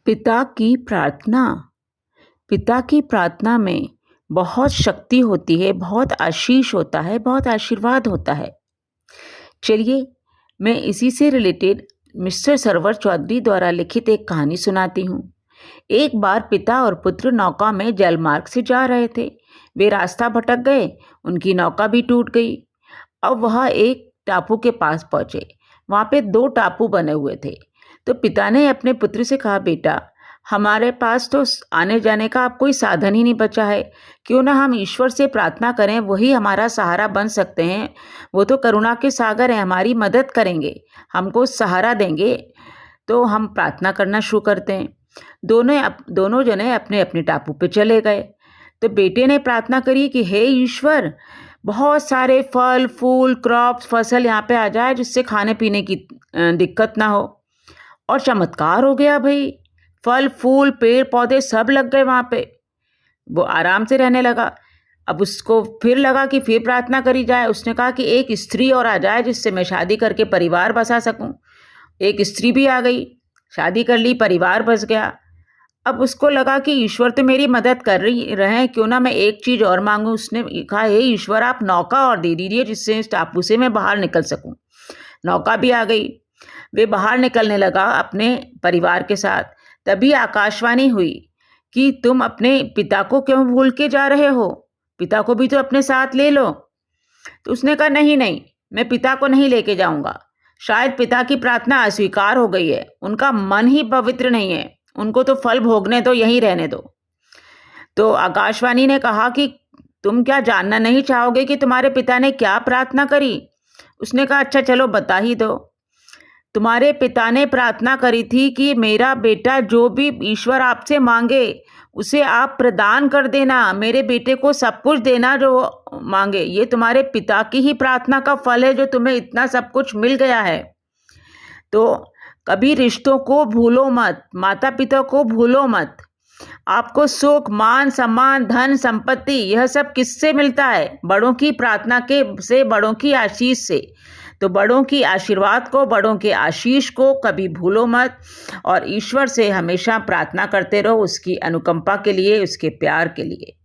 पिता की प्रार्थना। पिता की प्रार्थना में बहुत शक्ति होती है, बहुत आशीष होता है, बहुत आशीर्वाद होता है। चलिए, मैं इसी से रिलेटेड मिस्टर सरवर चौधरी द्वारा लिखित एक कहानी सुनाती हूँ। एक बार पिता और पुत्र नौका में जलमार्ग से जा रहे थे। वे रास्ता भटक गए, उनकी नौका भी टूट गई। अब वह एक टापू के पास पहुंचे। वहां पे 2 टापू बने हुए थे। तो पिता ने अपने पुत्र से कहा, बेटा, हमारे पास तो आने जाने का अब कोई साधन ही नहीं बचा है। क्यों ना हम ईश्वर से प्रार्थना करें, वही हमारा सहारा बन सकते हैं। वो तो करुणा के सागर हैं, हमारी मदद करेंगे, हमको सहारा देंगे। तो हम प्रार्थना करना शुरू करते हैं। दोनों जने अपने अपने टापू पे चले गए। तो बेटे ने प्रार्थना करी कि हे ईश्वर, बहुत सारे फल फूल क्रॉप्स फसल यहाँ पे आ जाए जिससे खाने पीने की दिक्कत ना हो। और चमत्कार हो गया भाई। फल फूल पेड़ पौधे सब लग गए वहाँ पे। वो आराम से रहने लगा। अब उसको फिर लगा कि फिर प्रार्थना करी जाए। उसने कहा कि एक स्त्री और आ जाए जिससे मैं शादी करके परिवार बसा सकूं। एक स्त्री भी आ गई, शादी कर ली, परिवार बस गया। अब उसको लगा कि ईश्वर तो मेरी मदद कर रहे हैं, क्यों ना मैं एक चीज़ और मांगूं। उसने कहा, हे ईश्वर, आप नौका और दे दीजिए जिससे इस टापू से मैं बाहर निकल सकूं। नौका भी आ गई। वे बाहर निकलने लगा अपने परिवार के साथ। तभी आकाशवाणी हुई कि तुम अपने पिता को क्यों भूल के जा रहे हो, पिता को भी तो अपने साथ ले लो। तो उसने कहा, नहीं नहीं, मैं पिता को नहीं लेके जाऊंगा। शायद पिता की प्रार्थना अस्वीकार हो गई है, उनका मन ही पवित्र नहीं है, उनको तो फल भोगने दो, यहीं रहने दो। तो आकाशवाणी ने कहा कि तुम क्या जानना नहीं चाहोगे कि तुम्हारे पिता ने क्या प्रार्थना करी? उसने कहा, अच्छा चलो बता ही दो। तुम्हारे पिता ने प्रार्थना करी थी कि मेरा बेटा जो भी ईश्वर आपसे मांगे उसे आप प्रदान कर देना, मेरे बेटे को सब कुछ देना जो मांगे। ये तुम्हारे पिता की ही प्रार्थना का फल है जो तुम्हें इतना सब कुछ मिल गया है। तो कभी रिश्तों को भूलो मत, माता पिता को भूलो मत। आपको सुख मान सम्मान धन संपत्ति यह सब किससे मिलता है? बड़ों की प्रार्थना के से, बड़ों की आशीष से। तो बड़ों की आशीर्वाद को, बड़ों के आशीष को कभी भूलो मत। और ईश्वर से हमेशा प्रार्थना करते रहो, उसकी अनुकंपा के लिए, उसके प्यार के लिए।